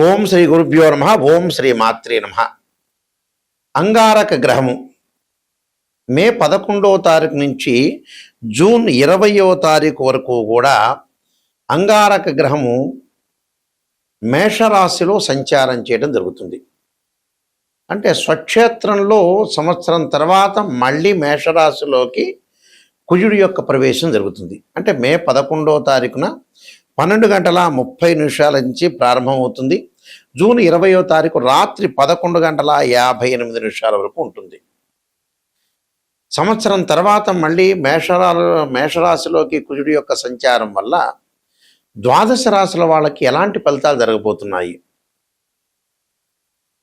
ఓం శ్రీ గురుభ్యో నమ. ఓం శ్రీ మాత్రే నమ. అంగారక గ్రహము మే 11వ తారీఖు నుంచి జూన్ 20వ తారీఖు వరకు కూడా అంగారక గ్రహము మేషరాశిలో సంచారం చేయడం జరుగుతుంది. అంటే స్వక్షేత్రంలో సంవత్సరం తర్వాత మళ్ళీ మేషరాశిలోకి కుజుడి యొక్క ప్రవేశం జరుగుతుంది. అంటే మే 11వ తారీఖున 12:30 నుంచి ప్రారంభమవుతుంది. జూన్ 20వ తారీఖు రాత్రి 11:58 వరకు ఉంటుంది. సంవత్సరం తర్వాత మళ్ళీ మేషరాశిలోకి కుజుడి యొక్క సంచారం వల్ల ద్వాదశ రాశుల వాళ్ళకి ఎలాంటి ఫలితాలు జరగబోతున్నాయి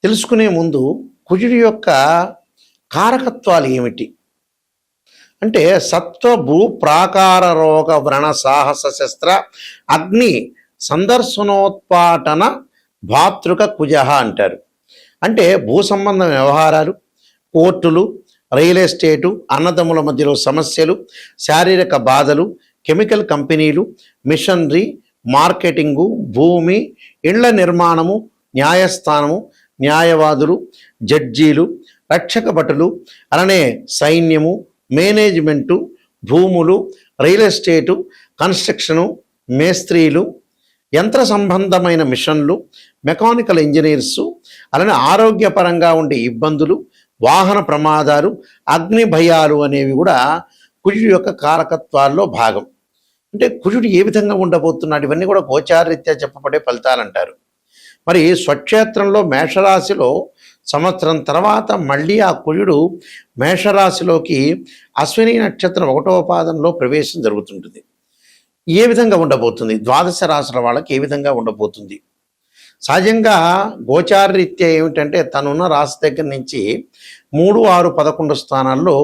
తెలుసుకునే ముందు కుజుడి యొక్క కారకత్వాలు ఏమిటి అంటే సత్వ భూ ప్రాకార రోగ వ్రణ సాహస శస్త్ర అగ్ని సందర్శనోత్పాటన భాతృక కుజ అంటారు. అంటే భూ సంబంధ వ్యవహారాలు, కోర్టులు, రియల్ ఎస్టేటు, అన్నదమ్ముల మధ్యలో సమస్యలు, శారీరక బాధలు, కెమికల్ కంపెనీలు, మిషనరీ, మార్కెటింగు, భూమి, ఇళ్ల నిర్మాణము, న్యాయస్థానము, న్యాయవాదులు, జడ్జీలు, రక్షక భటులు, అలానే సైన్యము, మేనేజ్మెంటు, భూములు, రియల్ ఎస్టేటు, కన్స్ట్రక్షను, మేస్త్రీలు, యంత్ర సంబంధమైన మిషన్లు, మెకానికల్ ఇంజనీర్సు, అలానే ఆరోగ్యపరంగా ఉండే ఇబ్బందులు, వాహన ప్రమాదాలు, అగ్ని భయాలు అనేవి కూడా కుజుడి యొక్క కారకత్వాల్లో భాగం. అంటే కుజుడు ఏ విధంగా ఉండబోతున్నాడు ఇవన్నీ కూడా గోచారరీత్యా చెప్పబడే ఫలితాలు అంటారు. మరి స్వక్షేత్రంలో మేషరాశిలో సంవత్సరం తర్వాత మళ్ళీ ఆ కుజుడు మేషరాశిలోకి అశ్విని నక్షత్రం 1వ పాదంలో ప్రవేశం జరుగుతుంటుంది. ఏ విధంగా ఉండబోతుంది, ద్వాదశ రాశుల వాళ్ళకి ఏ విధంగా ఉండబోతుంది? సహజంగా గోచారరీత్యా ఏమిటంటే తనున్న రాశి దగ్గర నుంచి 3, 6, 11 స్థానాల్లో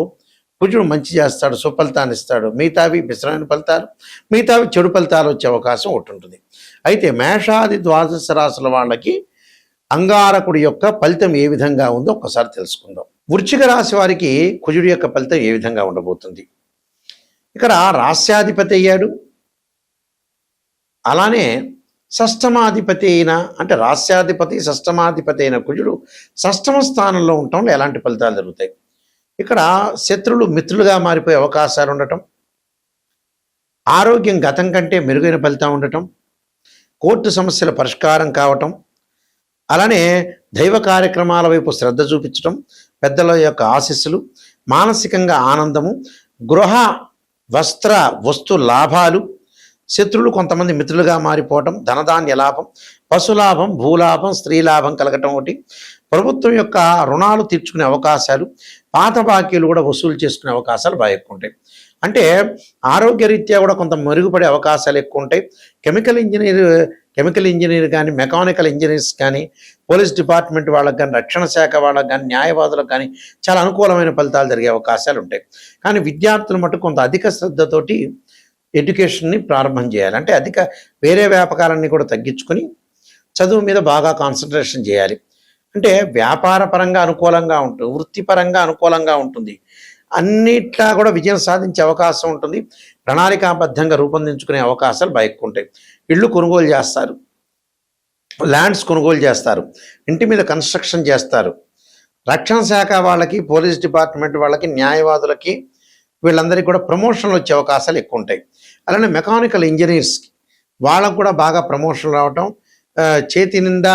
కుజుడు మంచి చేస్తాడు, సుఫలితాన్ని ఇస్తాడు. మిగతావి మిశ్రమైన ఫలితాలు, మిగతావి చెడు ఫలితాలు వచ్చే అవకాశం ఒకటి ఉంటుంది. అయితే మేషాది ద్వాదశ రాశుల వాళ్ళకి అంగారకుడి యొక్క ఫలితం ఏ విధంగా ఉందో ఒక్కసారి తెలుసుకుందాం. వృశ్చిక రాశి వారికి కుజుడి యొక్క ఫలితం ఏ విధంగా ఉండబోతుంది? ఇక్కడ రాస్యాధిపతి అయ్యాడు, అలానే షష్టమాధిపతి అయిన అంటే రాస్యాధిపతి షష్టమాధిపతి అయిన కుజుడు షష్టమ స్థానంలో ఉండటంలో ఎలాంటి ఫలితాలు జరుగుతాయి? ఇక్కడ శత్రువులు మిత్రులుగా మారిపోయే అవకాశాలు ఉండటం, ఆరోగ్యం గతం కంటే మెరుగైన ఫలితం ఉండటం, కోర్టు సమస్యల పరిష్కారం కావటం, అలానే దైవ కార్యక్రమాల వైపు శ్రద్ధ చూపించడం, పెద్దల యొక్క ఆశీస్సులు, మానసికంగా ఆనందము, గృహ వస్త్ర వస్తు లాభాలు, శత్రువులు కొంతమంది మిత్రులుగా మారిపోవటం, ధనధాన్య లాభం, పశులాభం, భూలాభం, స్త్రీ లాభం కలగటం ఒకటి, ప్రభుత్వం యొక్క రుణాలు తీర్చుకునే అవకాశాలు, పాత బాకీలు కూడా వసూలు చేసుకునే అవకాశాలు బాగా ఎక్కువ ఉంటాయి. అంటే ఆరోగ్యరీత్యా కూడా కొంత మెరుగుపడే అవకాశాలు ఎక్కువ ఉంటాయి. కెమికల్ ఇంజనీర్ కానీ, మెకానికల్ ఇంజనీర్స్ కానీ, పోలీస్ డిపార్ట్మెంట్ వాళ్ళకి కానీ, రక్షణ శాఖ వాళ్ళకి కానీ, న్యాయవాదులకు కానీ చాలా అనుకూలమైన ఫలితాలు జరిగే అవకాశాలు ఉంటాయి. కానీ విద్యార్థులు మటుకు కొంత అధిక శ్రద్ధతోటి ఎడ్యుకేషన్ని ప్రారంభం చేయాలి. అంటే వేరే వ్యాపకాలన్నీ కూడా తగ్గించుకొని చదువు మీద బాగా కాన్సన్ట్రేషన్ చేయాలి. అంటే వ్యాపార పరంగా అనుకూలంగా ఉంటుంది, వృత్తిపరంగా అనుకూలంగా ఉంటుంది, అన్నిట్లా కూడా విజయం సాధించే అవకాశం ఉంటుంది. ప్రణాళికాబద్ధంగా రూపొందించుకునే అవకాశాలు బాగా ఎక్కువ ఉంటాయి. ఇళ్ళు కొనుగోలు చేస్తారు, ల్యాండ్స్ కొనుగోలు చేస్తారు, ఇంటి మీద కన్స్ట్రక్షన్ చేస్తారు. రక్షణ శాఖ వాళ్ళకి, పోలీస్ డిపార్ట్మెంట్ వాళ్ళకి, న్యాయవాదులకి వీళ్ళందరికీ కూడా ప్రమోషన్లు వచ్చే అవకాశాలు ఎక్కువ ఉంటాయి. అలానే మెకానికల్ ఇంజనీర్స్కి వాళ్ళకు కూడా బాగా ప్రమోషన్ రావటం, చేతి నిండా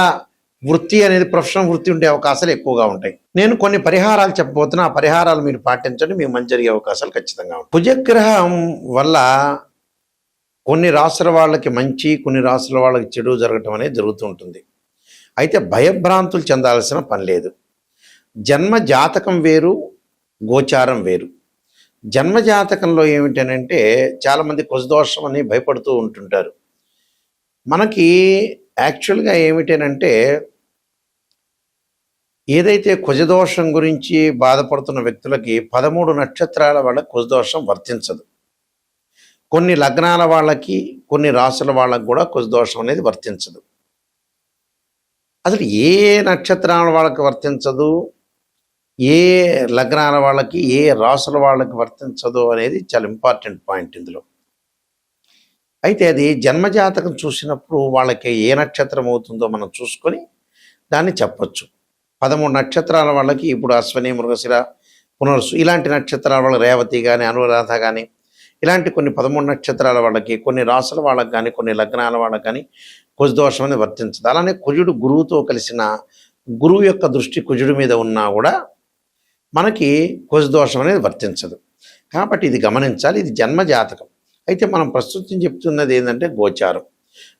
వృత్తి అనేది ప్రొఫెషనల్ వృత్తి ఉండే అవకాశాలు ఎక్కువగా ఉంటాయి. నేను కొన్ని పరిహారాలు చెప్పబోతున్నా, ఆ పరిహారాలు మీరు పాటించండి, మీకు మంచి జరిగే అవకాశాలు ఖచ్చితంగా ఉంటాయి. కుజగ్రహం వల్ల కొన్ని రాశుల వాళ్ళకి మంచి, కొన్ని రాశుల వాళ్ళకి చెడు జరగటం అనేది జరుగుతూ ఉంటుంది. అయితే భయభ్రాంతులు చెందాల్సిన పని లేదు. జన్మ జాతకం వేరు, గోచారం వేరు. జన్మ జాతకంలో ఏమిటనంటే చాలామంది కుజదోషం అని భయపడుతూ ఉంటుంటారు. మనకి యాక్చువల్గా ఏమిటనంటే ఏదైతే కుజదోషం గురించి బాధపడుతున్న వ్యక్తులకి 13 నక్షత్రాల వాళ్ళకి కుజదోషం వర్తించదు. కొన్ని లగ్నాల వాళ్ళకి, కొన్ని రాశుల వాళ్ళకి కూడా కుజదోషం అనేది వర్తించదు. అసలు ఏ నక్షత్రాల వాళ్ళకి వర్తించదు, ఏ లగ్నాల వాళ్ళకి, ఏ రాశుల వాళ్ళకి వర్తించదు అనేది చాలా ఇంపార్టెంట్ పాయింట్ ఇందులో. అయితే అది జన్మజాతకం చూసినప్పుడు వాళ్ళకి ఏ నక్షత్రం అవుతుందో మనం చూసుకొని దాన్ని చెప్పొచ్చు. 13 నక్షత్రాల వాళ్ళకి ఇప్పుడు అశ్విని, మృగశిర, పునర్సు ఇలాంటి నక్షత్రాల వాళ్ళకి రేవతి కానీ, అనురాధ కానీ ఇలాంటి కొన్ని 13 నక్షత్రాల వాళ్ళకి, కొన్ని రాసుల వాళ్ళకి కానీ, కొన్ని లగ్నాల వాళ్ళకి కానీ కుజదోషం అనేది వర్తించదు. అలానే కుజుడు గురువుతో కలిసిన గురువు యొక్క దృష్టి కుజుడి మీద ఉన్నా కూడా మనకి కుజదోషం అనేది వర్తించదు. కాబట్టి ఇది గమనించాలి. ఇది జన్మ జాతకం. అయితే మనం ప్రస్తుతం చెప్తున్నది ఏంటంటే గోచారం.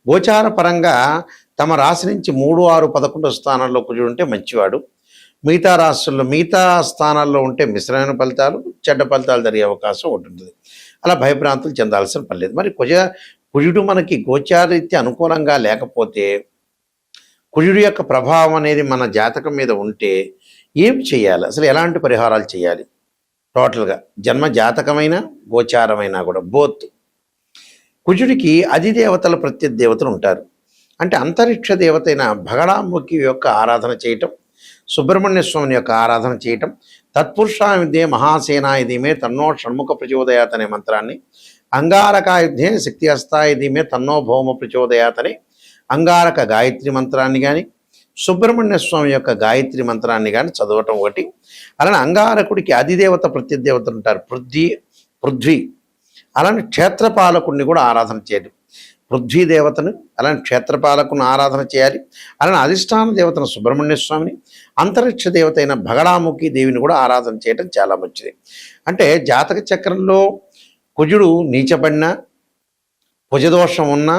గోచార పరంగా తమ రాశి నుంచి 3, 6, 11 స్థానాల్లో కుజుడు ఉంటే మంచివాడు. మిగతా రాశుల్లో మిగతా స్థానాల్లో ఉంటే మిశ్రమైన ఫలితాలు, చెడ్డ ఫలితాలు జరిగే అవకాశం ఉంటుంది. అలా భయభ్రాంతులు చెందాల్సిన పని లేదు. మరి కుజుడు మనకి గోచారీత్యా అనుకూలంగా లేకపోతే, కుజుడు యొక్క ప్రభావం అనేది మన జాతకం మీద ఉంటే ఏం చేయాలి, అసలు ఎలాంటి పరిహారాలు చేయాలి? టోటల్గా జన్మ జాతకమైన గోచారమైనా కూడా బోత్. కుజుడికి అధిదేవతలు ప్రత్యదేవతలు ఉంటారు. అంటే అంతరిక్ష దేవతైన భగడాముఖి యొక్క ఆరాధన చేయటం, సుబ్రహ్మణ్య స్వామిని యొక్క ఆరాధన చేయటం, తత్పురుషాయుధే మహాసేనాయుధీమే తన్నో షణ్ముఖ ప్రచోదయాత్ అనే మంత్రాన్ని, అంగారకాయుధే శక్తి హస్తాయుధీమే తన్నో భౌమ ప్రచోదయాత్ అనే అంగారక గాయత్రి మంత్రాన్ని కానీ, సుబ్రహ్మణ్య స్వామి యొక్క గాయత్రి మంత్రాన్ని కానీ చదవటం ఒకటి. అలానే అంగారకుడికి అధిదేవత ప్రత్యదేవతలు ఉంటారు, పృథ్వీ. అలానే క్షేత్రపాలకుడిని కూడా ఆరాధన చేయడం, పృథ్వీ దేవతను అలానే క్షేత్రపాలకుని ఆరాధన చేయాలి. అలానే అధిష్టాన దేవతను సుబ్రహ్మణ్య స్వామిని, అంతరిక్ష దేవత అయిన భగడాముఖి దేవిని కూడా ఆరాధన చేయడం చాలా మంచిది. అంటే జాతక చక్రంలో కుజుడు నీచబడినా, కుజదోషం ఉన్నా,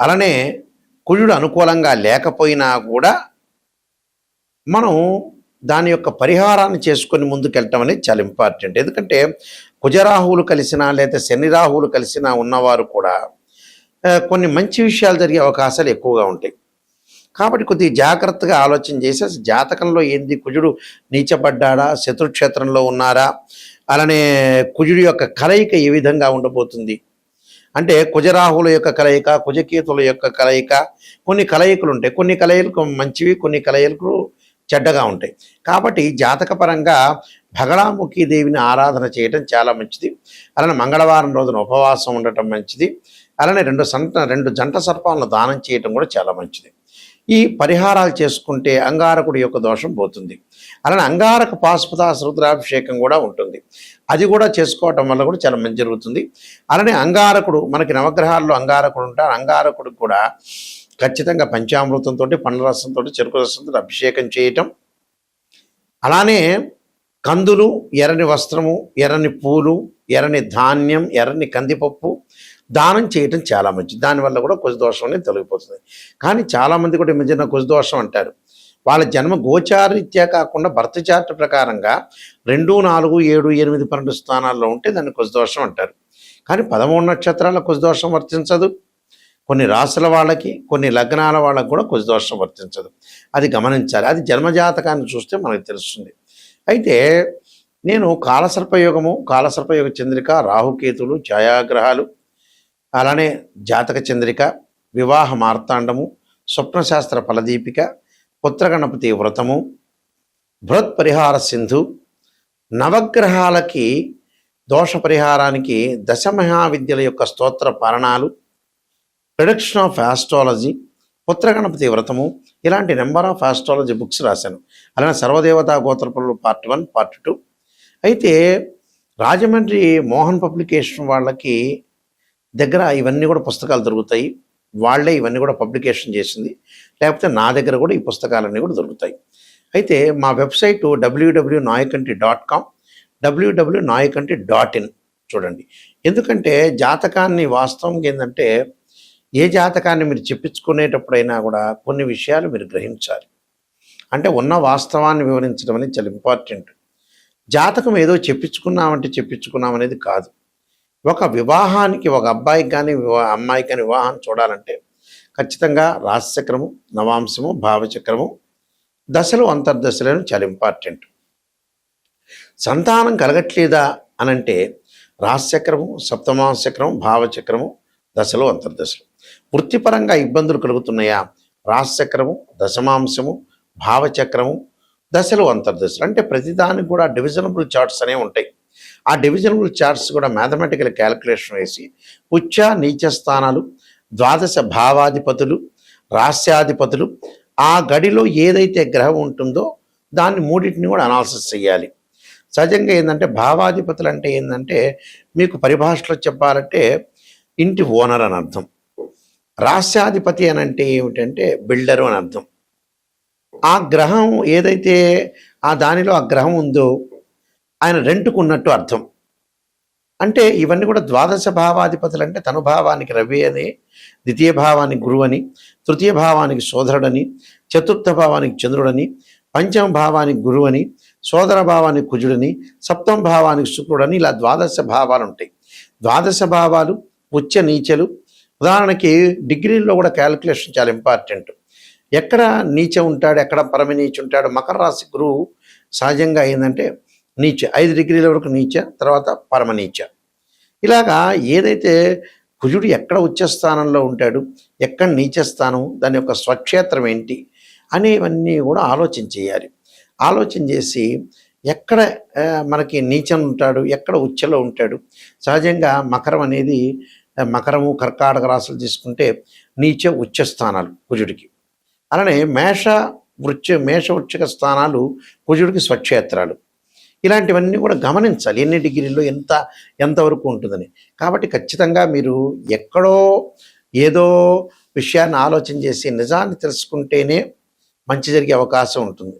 అలానే కుజుడు అనుకూలంగా లేకపోయినా కూడా మనం దాని యొక్క పరిహారాన్ని చేసుకొని ముందుకెళ్ళటం అనేది చాలా ఇంపార్టెంట్. ఎందుకంటే కుజరాహువులు కలిసినా లేదా శని రాహువులు కలిసినా ఉన్నవారు కూడా కొన్ని మంచి విషయాలు జరిగే అవకాశాలు ఎక్కువగా ఉంటాయి. కాబట్టి కొద్దిగా జాగ్రత్తగా ఆలోచన చేసి జాతకంలో ఏంది, కుజుడు నీచపడ్డాడా, శత్రుక్షేత్రంలో ఉన్నారా, అలానే కుజుడు యొక్క కలయిక ఏ విధంగా ఉండబోతుంది అంటే కుజరాహుల యొక్క కలయిక, కుజకేతుల యొక్క కలయిక, కొన్ని కలయికలు ఉంటాయి. కొన్ని కలయికలు మంచివి, కొన్ని కలయికలు చెడ్డగా ఉంటాయి. కాబట్టి జాతకపరంగా భగడాముఖి దేవిని ఆరాధన చేయటం చాలా మంచిది. అలానే మంగళవారం రోజున ఉపవాసం ఉండటం మంచిది. అలానే రెండు జంట సర్పాలను దానం చేయటం కూడా చాలా మంచిది. ఈ పరిహారాలు చేసుకుంటే అంగారకుడి యొక్క దోషం పోతుంది. అలానే అంగారక పాశుపత రుద్రాభిషేకం కూడా ఉంటుంది. అది కూడా చేసుకోవటం వల్ల కూడా చాలా మంచి జరుగుతుంది. అలానే అంగారకుడు మనకి నవగ్రహాల్లో అంగారకుడు ఉంటారు. అంగారకుడికి కూడా ఖచ్చితంగా పంచామృతంతో, పండ్ల రసంతో, చెరుకు రసంతో అభిషేకం చేయటం, అలానే కందులు, ఎర్రని వస్త్రము, ఎర్రని పూలు, ఎర్రని ధాన్యం, ఎర్రని కందిపప్పు దానం చేయటం చాలా మంచిది. దానివల్ల కూడా కుజదోషం అనేది తొలగిపోతుంది. కానీ చాలామంది కూడా ఈ మధ్యన కుజదోషం అంటారు. వాళ్ళ జన్మ గోచారీత్యా కాకుండా బర్త్ చార్ట్ ప్రకారంగా 2, 4, 7, 8, 12 స్థానాల్లో ఉంటే దాన్ని కుజదోషం అంటారు. కానీ 13 నక్షత్రాల కుజదోషం వర్తించదు. కొన్ని రాశుల వాళ్ళకి, కొన్ని లగ్నాల వాళ్ళకి కూడా కుజదోషం వర్తించదు. అది గమనించాలి. అది జన్మజాతకాన్ని చూస్తే మనకు తెలుస్తుంది. అయితే నేను కాలసర్పయోగ చంద్రిక, రాహుకేతులు, ఛాయాగ్రహాలు, అలానే జాతక చంద్రిక, వివాహ మార్తాండము, స్వప్నశాస్త్ర ఫలదీపిక, పుత్రగణపతి వ్రతము, బృహత్ పరిహార సింధు, నవగ్రహాలకి దోష పరిహారానికి దశమహావిద్యల యొక్క స్తోత్ర పారణాలు, ప్రిడిక్షన్ ఆఫ్ ఆస్ట్రాలజీ, పుత్రగణపతి వ్రతము, ఇలాంటి నెంబర్ ఆఫ్ ఆస్ట్రాలజీ బుక్స్ రాశాను. అలానే సర్వదేవతా గోత్రపులు పార్ట్ 1, పార్ట్ 2. అయితే రాజమండ్రి మోహన్ పబ్లికేషన్ వాళ్ళకి దగ్గర ఇవన్నీ కూడా పుస్తకాలు దొరుకుతాయి. వాళ్ళే ఇవన్నీ కూడా పబ్లికేషన్ చేసింది. లేకపోతే నా దగ్గర కూడా ఈ పుస్తకాలన్నీ కూడా దొరుకుతాయి. అయితే మా వెబ్సైటు www.nayakanti.com, www.nayakanti.in చూడండి. ఎందుకంటే జాతకాన్ని వాస్తవంగా ఏంటంటే ఏ జాతకాన్ని మీరు చెప్పించుకునేటప్పుడైనా కూడా కొన్ని విషయాలు మీరు గ్రహించాలి. అంటే ఉన్న వాస్తవాన్ని వివరించడం అనేది చాలా ఇంపార్టెంట్. జాతకం ఏదో చెప్పించుకున్నాం అనేది కాదు. ఒక వివాహానికి, ఒక అబ్బాయికి కానీ అమ్మాయికి కానీ వివాహం చూడాలంటే ఖచ్చితంగా రాశిచక్రము, నవాంశము, భావచక్రము, దశలు, అంతర్దశలు చాలా ఇంపార్టెంట్. సంతానం కలగట్లేదా అనంటే రాశిచక్రము, సప్తమాంశచక్రము, భావచక్రము, దశలు, అంతర్దశలు. వృత్తిపరంగా ఇబ్బందులు కలుగుతున్నాయా? రాశిచక్రము, దశమాంశము, భావచక్రము, దశలు, అంతర్దశలు. అంటే ప్రతిదానికి కూడా డివిజనబుల్ చార్ట్స్ అనేవి ఉంటాయి. ఆ డివిజనబుల్ చార్ట్స్ కూడా మ్యాథమెటికల్ క్యాలిక్యులేషన్ వేసి ఉచ్చ నీచ స్థానాలు, ద్వాదశ భావాధిపతులు, రాస్యాధిపతులు, ఆ గడిలో ఏదైతే గ్రహం ఉంటుందో దాన్ని మూడింటిని కూడా అనాలిసిస్ చేయాలి. సహజంగా ఏంటంటే భావాధిపతులు అంటే ఏంటంటే మీకు పరిభాషలో చెప్పాలంటే ఇంటి ఓనర్ అని అర్థం. రాస్యాధిపతి అని అంటే ఏమిటంటే బిల్డరు అని అర్థం. ఆ గ్రహం ఏదైతే దానిలో ఆ గ్రహం ఉందో ఆయన రెంట్కు ఉన్నట్టు అర్థం. అంటే ఇవన్నీ కూడా ద్వాదశ భావాధిపతులు అంటే తను భావానికి రవి అని, ద్వితీయ భావానికి గురువు అని, తృతీయ భావానికి సోదరుడని, చతుర్థ భావానికి చంద్రుడని, పంచమ భావానికి గురువు అని, సోదర భావానికి కుజుడని, సప్తమ భావానికి శుక్రుడని, ఇలా ద్వాదశ భావాలు ఉంటాయి. ద్వాదశ భావాలు ఉచ్చ నీచలు. ఉదాహరణకి డిగ్రీల్లో కూడా క్యాలిక్యులేషన్ చాలా ఇంపార్టెంట్. ఎక్కడ నీచ ఉంటాడు, ఎక్కడ పరమ నీచ ఉంటాడు. మకర రాశి గురువు సహజంగా ఏంటంటే నీచ 5 డిగ్రీల వరకు నీచ, తర్వాత పరమ నీచ. ఇలాగా ఏదైతే కుజుడు ఎక్కడ ఉచ్చ స్థానంలో ఉంటాడు, ఎక్కడ నీచ స్థానం, దాని యొక్క స్వక్షేత్రం ఏంటి అనేవన్నీ కూడా ఆలోచన చేయాలి. ఆలోచన చేసి ఎక్కడ మనకి నీచం ఉంటాడు, ఎక్కడ ఉచ్చలో ఉంటాడు. సహజంగా మకరం అనేది మకరము కర్కాటక రాశులు తీసుకుంటే నీచ ఉచ్చ స్థానాలు కుజుడికి. అలానే మేష వృశ్చిక స్థానాలు కుజుడికి స్వక్షేత్రాలు. ఇలాంటివన్నీ కూడా గమనించాలి, ఎన్ని డిగ్రీల్లో ఎంతవరకు ఉంటుందని. కాబట్టి ఖచ్చితంగా మీరు ఎక్కడో ఏదో విషయాన్ని ఆలోచన చేసి నిజాన్ని తెలుసుకుంటేనే మంచి జరిగే అవకాశం ఉంటుంది.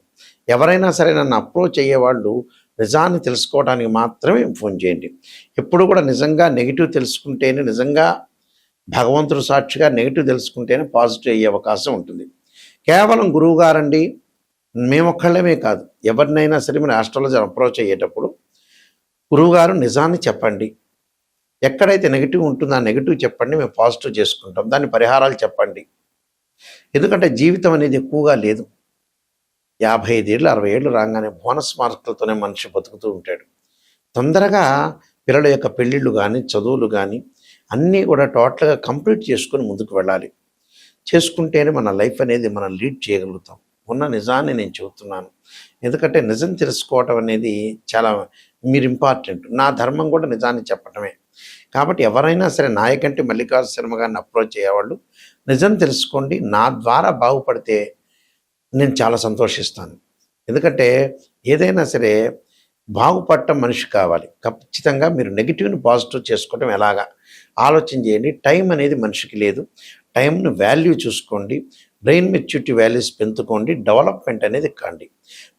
ఎవరైనా సరే నన్ను అప్రోచ్ అయ్యేవాళ్ళు నిజాన్ని తెలుసుకోవడానికి మాత్రమే ఫోన్ చేయండి. ఎప్పుడు కూడా నిజంగా నెగిటివ్ తెలుసుకుంటేనే, నిజంగా భగవంతుడు సాక్షిగా నెగిటివ్ తెలుసుకుంటేనే పాజిటివ్ అయ్యే అవకాశం ఉంటుంది. కేవలం గురువు గారండి మేమొక్కళ్ళమే కాదు, ఎవరినైనా సరే మీరు ఆస్ట్రాలజీ అప్రోచ్ అయ్యేటప్పుడు గురువుగారు నిజాన్ని చెప్పండి, ఎక్కడైతే నెగిటివ్ ఉంటుందో ఆ నెగిటివ్ చెప్పండి, మేము పాజిటివ్ చేసుకుంటాం, దాని పరిహారాలు చెప్పండి. ఎందుకంటే జీవితం అనేది ఎక్కువగా లేదు. 55 ఏళ్ళు 60 ఏళ్ళు రాగానే బోనస్ మార్కులతోనే మనిషి బతుకుతూ ఉంటాడు. తొందరగా పిల్లల యొక్క పెళ్ళిళ్ళు కానీ, చదువులు కానీ అన్నీ కూడా టోటల్గా కంప్లీట్ చేసుకొని ముందుకు వెళ్ళాలి. చేసుకుంటేనే మన లైఫ్ అనేది మనం లీడ్ చేయగలుగుతాం. ఉన్న నిజాన్ని నేను చెబుతున్నాను. ఎందుకంటే నిజం తెలుసుకోవటం అనేది చాలా మీరు ఇంపార్టెంట్. నా ధర్మం కూడా నిజాన్ని చెప్పటమే. కాబట్టి ఎవరైనా సరే నాయకంటే మల్లికార్జున శర్మ గారిని అప్రోచ్ అయ్యేవాళ్ళు నిజం తెలుసుకోండి. నా ద్వారా బాగుపడితే నేను చాలా సంతోషిస్తాను. ఎందుకంటే ఏదైనా సరే బాగుపడటం మనిషి కావాలి. ఖచ్చితంగా మీరు నెగిటివ్ని పాజిటివ్ చేసుకోవడం ఎలాగా ఆలోచన చేయండి. టైం అనేది మనిషికి లేదు. టైంను వాల్యూ చూసుకోండి. బ్రెయిన్ మెచ్యూరిటీ వాల్యూస్ పెంచుకోండి. డెవలప్మెంట్ అనేది కాండి.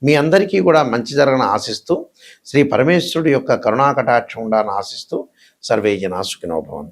మీ అందరికీ కూడా మంచి జరగని ఆశిస్తూ, శ్రీ పరమేశ్వరుడు యొక్క కరుణాకటాక్షం ఉండాలని ఆశిస్తూ, సర్వే జనా సుఖినో భవంతు.